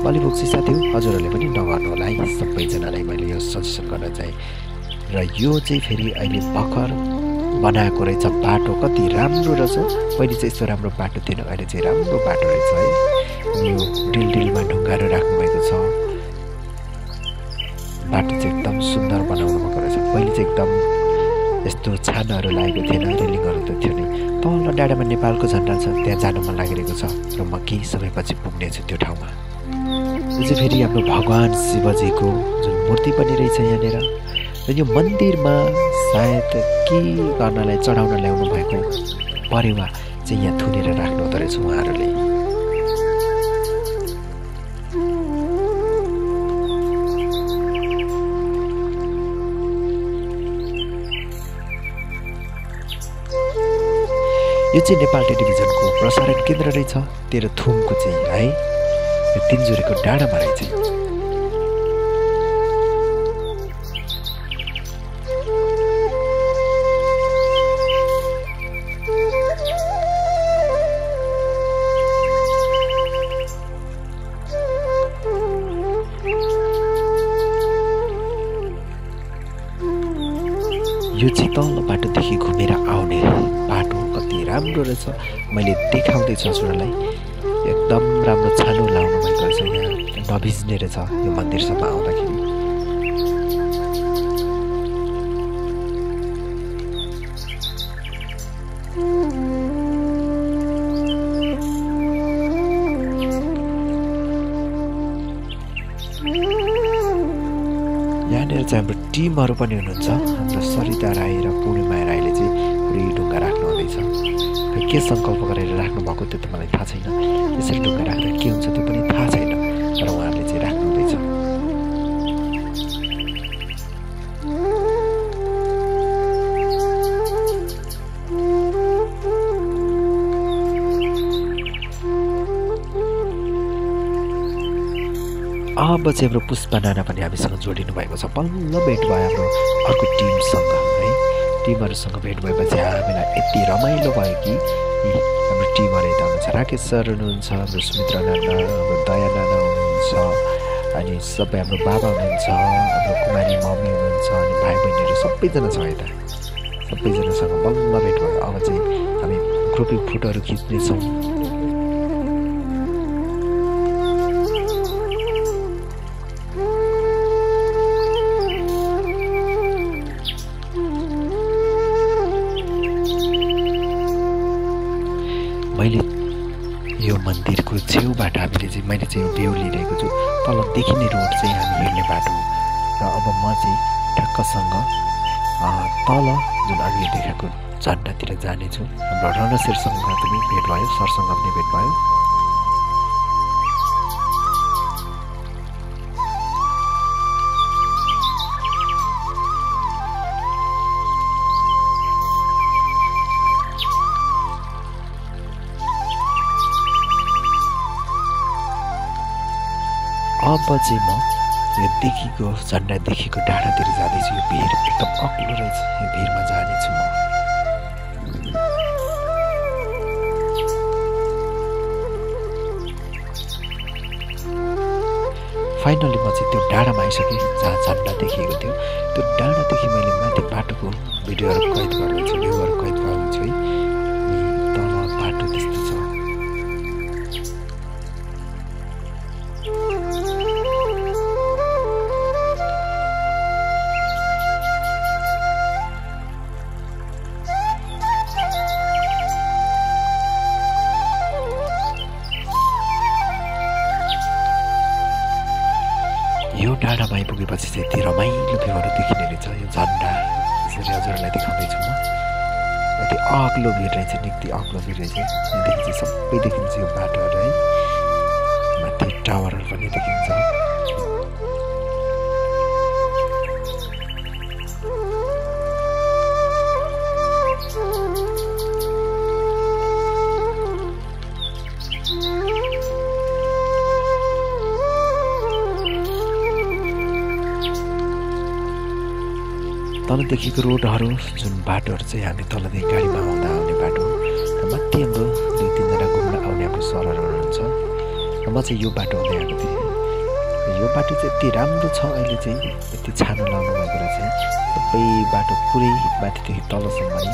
बलि भोग चाहिँ साथी हजुरहरूले पनि नगर्नु होला है। सबैजनालाई मैले यो सजेसन गर्न चाहेँ। र यो चाहिँ फेरि अहिले भर्खर बनाएको रहेछ बाटो। कति राम्रो रहेछ। पहिले चाहिँ यस्तो राम्रो बाटो थिएन, अहिले चाहिँ राम्रो बाटो रहेछ है। यो डिलमा ढुङ्गाहरू राख्नुभएको छ। बाटो चाहिँ एकदम सुन्दर बनाउनु भएको रहेछ। पहिले चाहिँ एकदम यस्तो छानाहरू लागेको थिएन, रेलिङहरू त थियो नि। तल डाँडामा नेपालको झन्डा छ, त्यहाँ जानु मन लागिरहेको छ र म केही समयपछि पुग्नेछु त्यो ठाउँमा। यो चाहिँ फेरि हाम्रो भगवान् शिवजीको जुन मूर्ति पनि रहेछ यहाँनिर। र यो मन्दिरमा सायद के गर्नलाई चढाउन ल्याउनु भएको परेवा चाहिँ यहाँ थुनेर राख्नु हुँदो रहेछ उहाँहरूले। यो चाहिँ नेपाल टेलिभिजनको प्रसारण केन्द्र रहेछ तेह्रथुमको चाहिँ है। यो तिनजुरेको डाँडामा रहेछ। यो चाहिँ तल बाटोदेखि घुमेर आउने बाटो कति राम्रो रहेछ। मैले देखाउँदैछु हजुरहरूलाई। एकदम राम्रो छानो लाउनु भएको रहेछ। यहाँ नभिज्ने रहेछ यो मन्दिरसम्म आउँदाखेरि। यहाँनिर चाहिँ हाम्रो टिमहरू पनि हुनुहुन्छ। हाम्रो सरिता राई र पूर्णिमा राईले चाहिँ पुरै ढुङ्गा राख्नु हुँदैछ। खै के सङ्कल्प गरेर राख्नु भएको त्यो त मलाई थाहा छैन। यसरी ढुङ्गा राख्दा के हुन्छ त्यो पनि थाहा छैन, तर उहाँहरूले चाहिँ राख्नु हुँदैछ। अब चाहिँ हाम्रो पुष्पा नाना पनि हामीसँग जोडिनु भएको छ। बल्ल भेट भयो हाम्रो अर्को टिमसँग है। टिमहरूसँग भेट भएपछि हामीलाई यति रमाइलो भयो कि हाम्रो टिमहरू यता हुनुहुन्छ। राकेश सर हुनुहुन्छ, हाम्रो सुमित्रा नाना, हाम्रो दया नाना हुनुहुन्छ, अनि सबै हाम्रो बाबा हुनुहुन्छ, हाम्रो कुमारी मम्मी हुनुहुन्छ, अनि भाइ बहिनीहरू सबैजना छ यता। सबैजनासँग बल्ल भेट भयो। अब चाहिँ हामी ग्रुपिङ फोटोहरू खिच्नेछौँ। मैले यो मन्दिरको छेउबाट मैले चाहिँ यो भ्यू लिइरहेको छु। तल देखिने रोड चाहिँ हामी हिँड्ने बाटो हो। र अब म चाहिँ ठ्याक्कसँग तल जुन अघि देखाएको झन्डातिर जानेछु। हाम्रो रणशेरसँग पनि भेट भयो, सरसँग पनि भेट भयो। अब चाहिँ म यो देखिको झन्डादेखिको डाँडातिर जाँदैछु। यो भिड एकदम अग्लो रहेछ। यो भिडमा जानेछु म। फाइनली म चाहिँ त्यो डाँडामा आइसकेँ जहाँ झन्डा देखिएको थियो। त्यो डाँडादेखि मैले माथि बाटोको भिडियोहरू कैद गरेको छु, भ्यूहरू कैद गरेको छु है। तल बाटो त्यस्तो छ। डाँडामा आइपुगेपछि चाहिँ यति रमाइलो भ्यूहरू देखिने रहेछ। यो झन्डा यसरी हजुरहरूलाई देखाउँदैछु म। यति अग्लो भिर रहेछ, निकै अग्लो भिर रहेछ। यहाँदेखि चाहिँ सबै देखिन्छ यो बाटोहरू है। माथि टावरहरू पनि देखिन्छ। तलदेखिको रोडहरू जुन बाटोहरू चाहिँ हामी तलदेखि गाडीमा आउँदा आउने बाटो र माथि हाम्रो 2-3 जना घुम्न आउने हाम्रो सरहरू हुनुहुन्छ र म चाहिँ यो बाटो हुँदै आएको थिएँ। यो बाटो चाहिँ यति राम्रो छ, अहिले चाहिँ यति छानो लाउनु भएको रहेछ। सबै बाटो पुरै माथिदेखि तलसम्म नै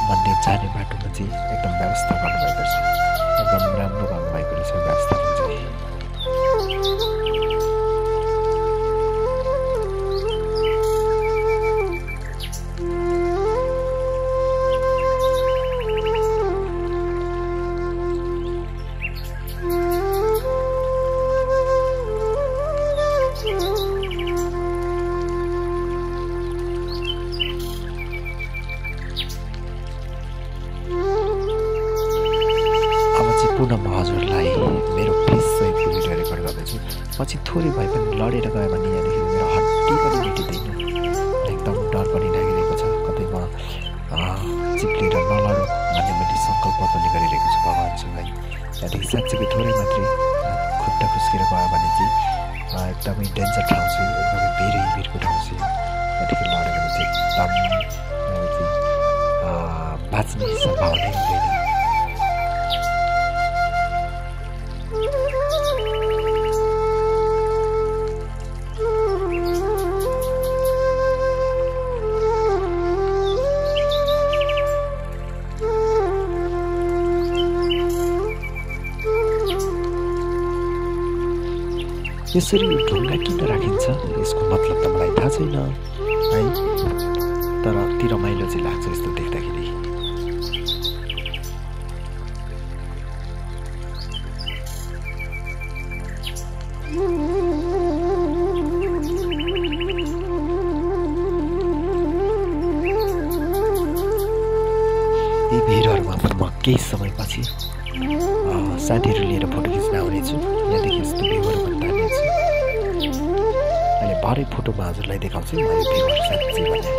मन्दिर जाने बाटोमा चाहिँ एकदम व्यवस्था गर्नुभएको रहेछ। एकदम राम्रो गर्नुभएको रहेछ व्यवस्था चाहिँ। पुनः म हजुरलाई मेरो फेससहितको भिडियो रेकर्ड गर्दैछु। पछि थोरै भए पनि लडेर गयो भने यहाँदेखि मेरो हड्डी पनि भेटिँदैन। एकदम डर पनि लागिरहेको छ। कतै म चिप्लेर नलडौँ भन्ने मैले सङ्कल्प पनि गरिरहेको छु भगवान्सँग। त्यहाँदेखि साँच्चीकै थोरै मात्रै खुट्टा खुस्केर गयो भने चाहिँ एकदमै डेन्जर ठाउँ छ, एकदमै भिरको ठाउँ छ। त्यहाँदेखि लड्यो भने चाहिँ एकदम बाँच्ने सम्भावना हुँदैन। यसरी ढुङ्गा किन राखिन्छ यसको मतलब त मलाई थाहा छैन है, तर अति रमाइलो चाहिँ लाग्छ यस्तो देख्दाखेरि। यी भिडहरूमा म केही समयपछि साथीहरू लिएर फोटो खिच्न आउनेछु। यहाँदेखि यस्तो भ्यूहरू पनि तान्नेछु। अहिले भरे फोटोमा हजुरलाई देखाउँछु म यो भ्यूहरू साँच्चै भने।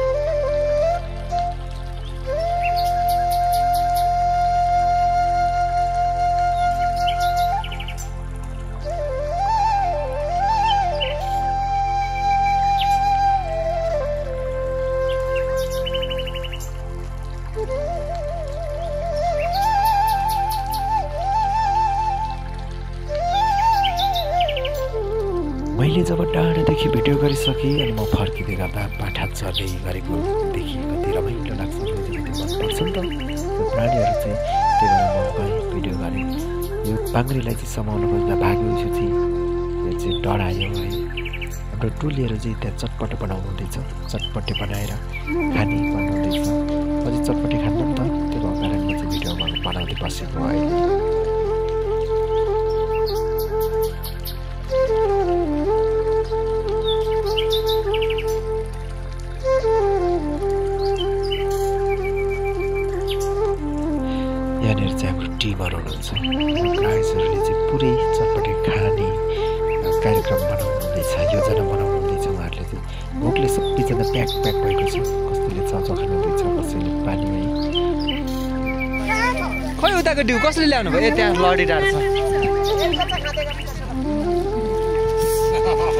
मैले जब डाँडादेखि भिडियो गरिसकेँ अनि म फर्किँदै गर्दा पाठा चढ्दै गरेको देखि कति रमाइलो लाग्छ। मनपर्छ नि त यो प्राणीहरू चाहिँ, त्यही भएर म भिडियो गरेँ। यो पाङ्ग्रीलाई चाहिँ समाउनु खोज्दा भाग्यो चाहिँ यो चाहिँ डरायो है। हाम्रो टोलीहरू चाहिँ त्यहाँ चटपटे बनाउनु हुँदैछ। चटपटे बनाएर खाने भन्नुहुँदैछ। पछि चटपटे खानु नि त, त्यो भएको कारणले चाहिँ भिडियो बनाउँदै बसेको अहिले। यहाँनिर चाहिँ हाम्रो टिमहरू हुनुहुन्छ। गाइजहरूले चाहिँ पुरै चटपटे खाने कार्यक्रम बनाउनु हुँदैछ, योजना बनाउनु हुँदैछ। उहाँहरूले चाहिँ भोकले सबैजना प्याक भएको छ। कसैले चाउचाउ खानुहुँदैछ, कसैले पानी है। खोइ उताको डिउ कसले ल्याउनु भयो? त्यहाँ लडिरहेको छ,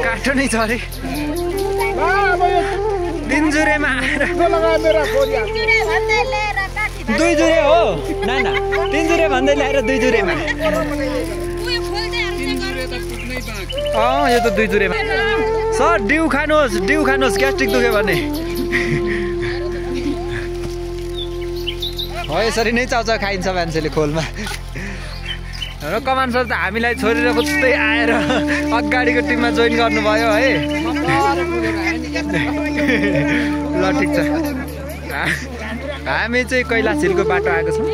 काठो नै छ अरे। तिनजुरेमा दुई जुरे हो नाना, तिनजुरे भन्दै ल्याएर 2 जुरेमा। यो त 2 जुरेमा। सर डिउ खानुहोस्, ग्यास्ट्रिक दुख्यो भने। हो यसरी नै चाउचाउ खाइन्छ मान्छेले खोलमा। र कमान सर त हामीलाई छोडेर फुत्तै आएर अगाडिको टिममा जोइन गर्नुभयो है। ल ठिक छ, हामी चाहिँ कैलाश हिलको बाटो आएको छौँ।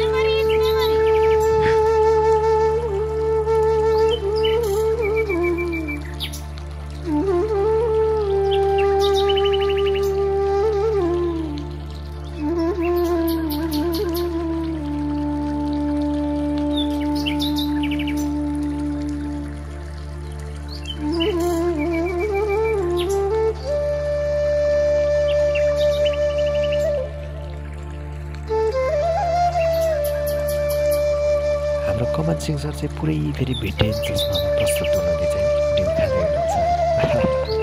हाम्रो कमल सिंह सर चाहिँ पुरै फेरि भिटेन चस्मामा प्रस्तुत हुनुहुँदै चाहिँ डिम खाँदै हुनुहुन्छ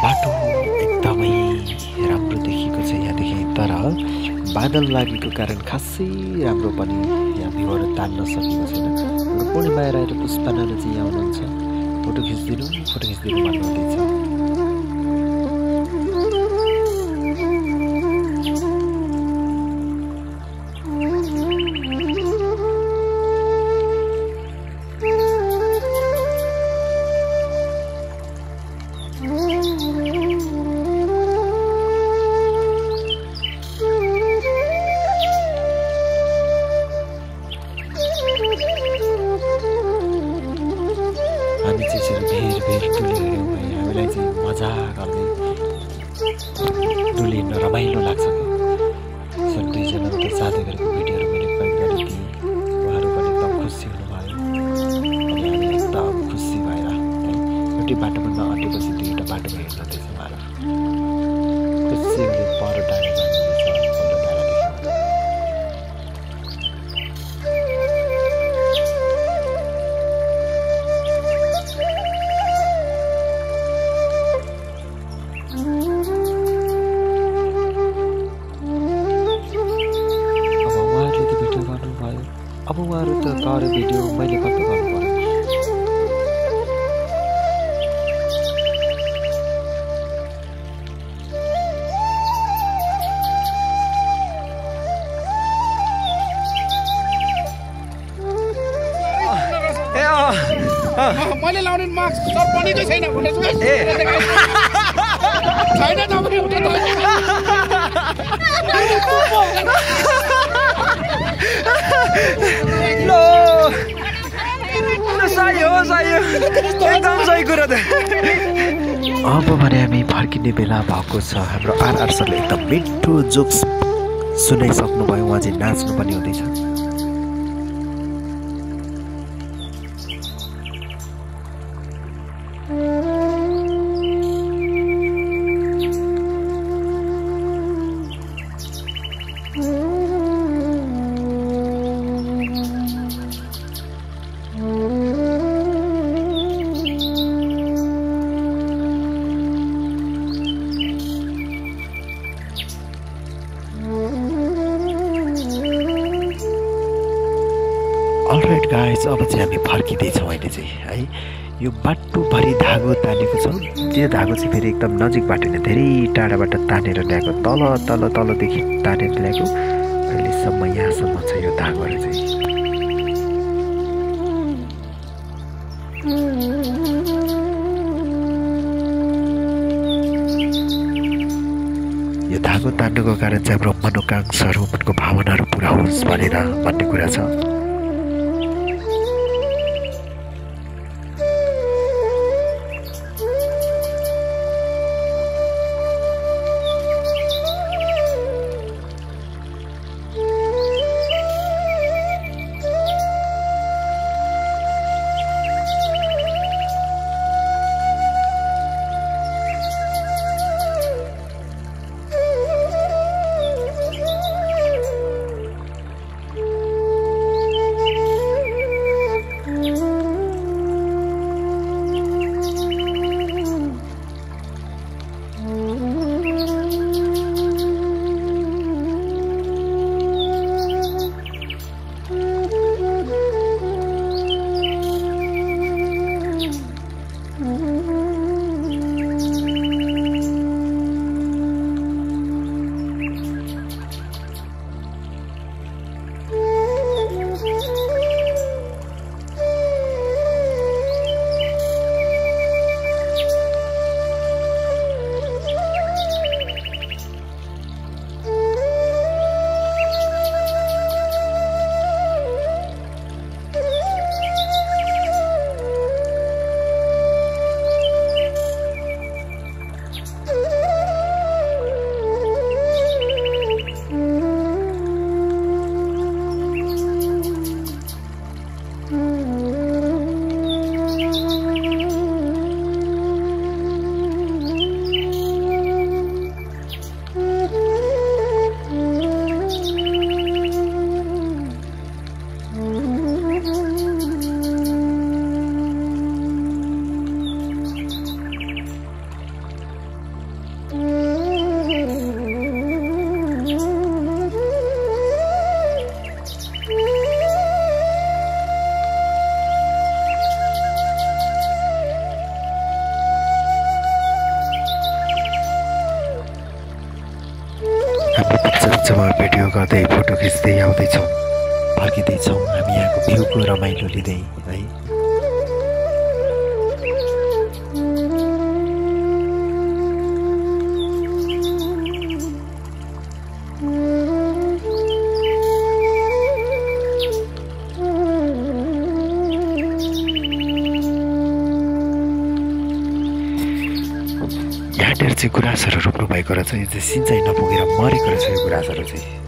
बाटो एकदमै राम्रो देखिएको छ यहाँदेखि तर बादल लागेको कारण खासै राम्रो पनि यहाँ भ्यूबाट तान्न सकेको छैन पूर्णिमा आएर पुष्पा नाना चाहिँ यहाँ आउनुहुन्छ फोटो खिचिदिनु भन्नुहुँदैछ हामी चाहिँ यसरी भेर डुलिरहेको भए हामीलाई चाहिँ मजा गर्दै डुलिन रमाइलो लाग्छ सर दुईजना त जाँदै गरेको भिडियोहरू मैले पोइन्ट गरेको थिएँ उहाँहरू पनि एकदम खुसी हुनुभयो अनि हामी एकदम खुसी भएर एउटै बाटोमा नअटेपछि दुईवटा बाटोमा हिँड्दैछ उहाँहरू खुसीले पर डाँडा अब उहाँहरू त गरे भिडियो मैले कति गर्नु पर्यो मैले लाउने मास्क सर बनेकै छैन भने छैन एकदम सही कुरा त अब भने हामी फर्किने बेला भएको छ हाम्रो आरआर सरले एकदम मिठो जोक्स सुनाइसक्नुभयो उहाँ चाहिँ नाच्नु पनि हुँदैछ अलराइट गाइज अब चाहिँ हामी फर्किँदैछौँ अहिले चाहिँ है यो बाटोभरि धागो तानेको छ त्यो धागो चाहिँ फेरि एकदम नजिकबाट नै धेरै टाढाबाट तानेर ल्याएको तलदेखि तानेर ल्याएको अहिलेसम्म यहाँसम्म छ यो धागोहरू चाहिँ यो धागो तान्नुको कारण चाहिँ हाम्रो मनोकांक्षाहरू मनको भावनाहरू पुरा होस् भनेर भन्ने कुरा छ गर्दै फोटो खिच्दै आउँदैछौँ, फर्किँदैछौँ हामी यहाँको भ्यूको रमाइलो लिँदै है। यहाँनिर चाहिँ गुराँसहरू रोप्नु भएको रहेछ। यो चाहिँ सिँचाइ नपुगेर मरेको रहेछ यो गुराँसहरू चाहिँ।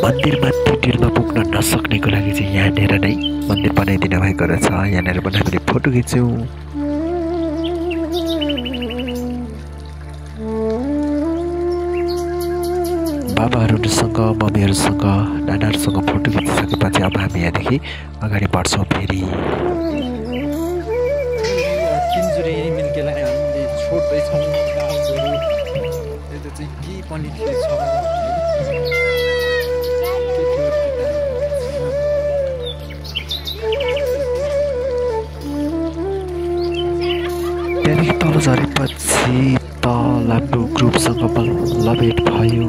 मन्दिरमा डिटेलमा पुग्न नसक्नेको लागि चाहिँ यहाँनिर नै मन्दिर बनाइदिनु भएको रहेछ। यहाँनिर पनि हामीले फोटो खिच्यौँ। बाबाहरूसँग मम्मीहरूसँग नानाहरूसँग फोटो खिचिसकेपछि अब हामी यहाँदेखि अगाडि बढ्छौँ। फेरि तिनजुरे मिल्केलाई हामीले छोड्दैछौँ। त्यो चाहिँ के पनि छ त्यहाँदेखि तल झरेपछि तल हाम्रो ग्रुपसँग बल्ल भेट भयो।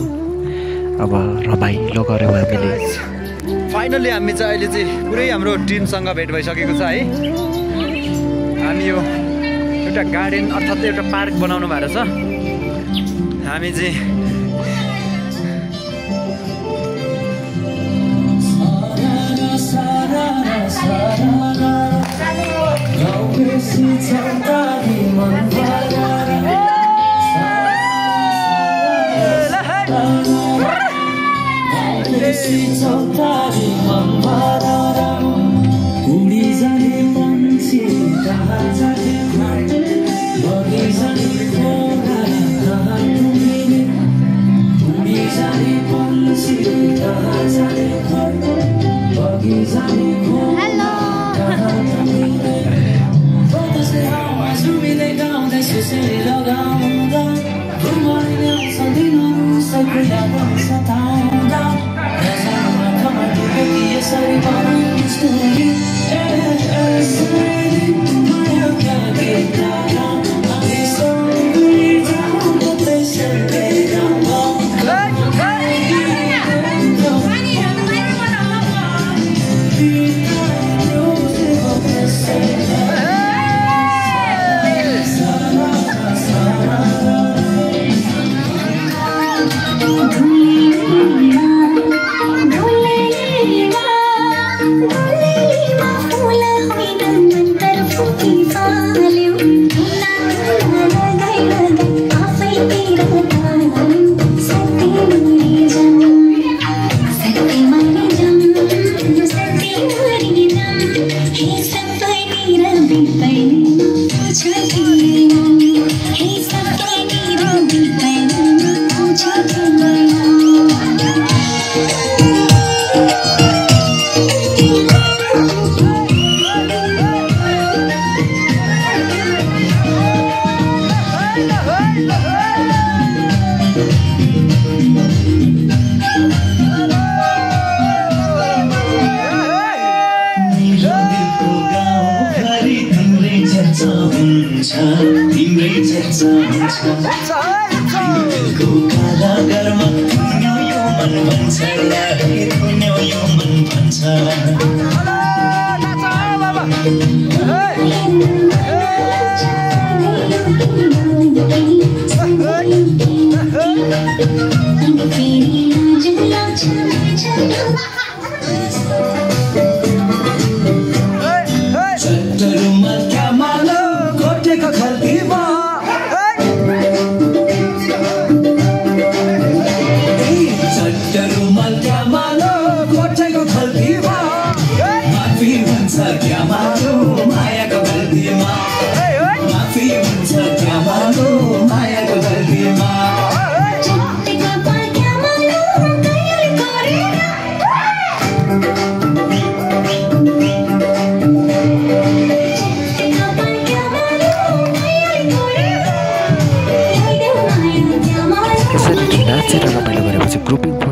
अब रमाइलो गऱ्यौँ हामीले। फाइनली हामी चाहिँ अहिले चाहिँ पुरै हाम्रो टिमसँग भेट भइसकेको छ है। हामी यो एउटा गार्डन अर्थात् एउटा पार्क बनाउनु भएको छ। हामी चाहिँ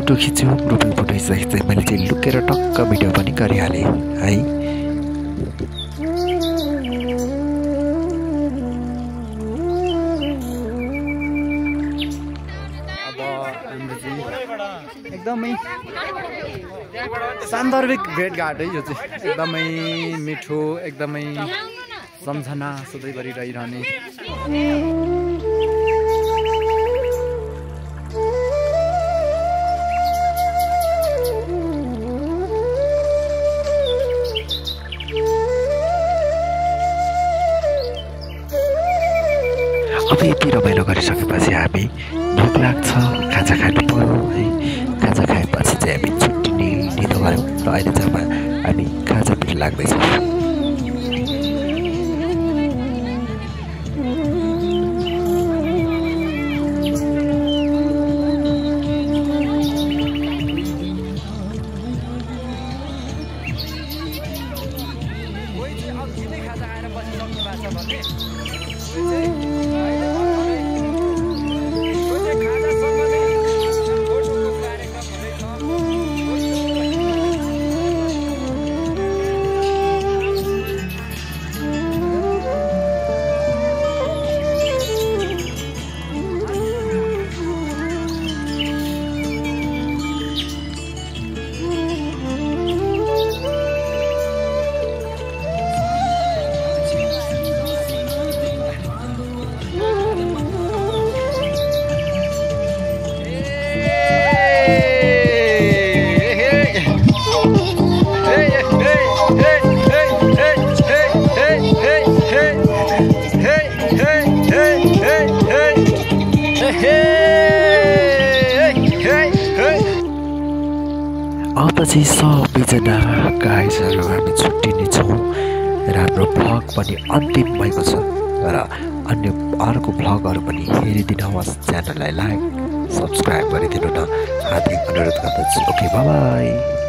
फोटो खिच्यो ग्रुपिङ फोटो खिच्दाखेरि चाहिँ मैले चाहिँ लुकेर टक्क भिडियो पनि गरिहालेँ है। एकदमै सान्दर्भिक भेटघाट है यो चाहिँ, एकदमै मिठो, एकदमै सम्झना सधैँभरि रहिरहने। अब यति रमाइलो गरिसकेपछि हामी भोक लाग्छ, खाजा खानु पर्यो है। खाजा खाएपछि चाहिँ हामी छुट्टिने निदो गऱ्यौँ र अहिले चाहिँ हामी खाजा पिर लाग्दैछौँ। अब चाहिँ सबैजना गाइजहरू हामी छुट्टिने छौँ र हाम्रो भ्लग पनि अन्तिम भएको छ। र अन्य अर्को भ्लगहरू पनि हेरिदिनुहोस्, च्यानललाई लाइक सब्सक्राइब गरिदिनु न हार्दिक अनुरोध गर्दछु। Okay by by.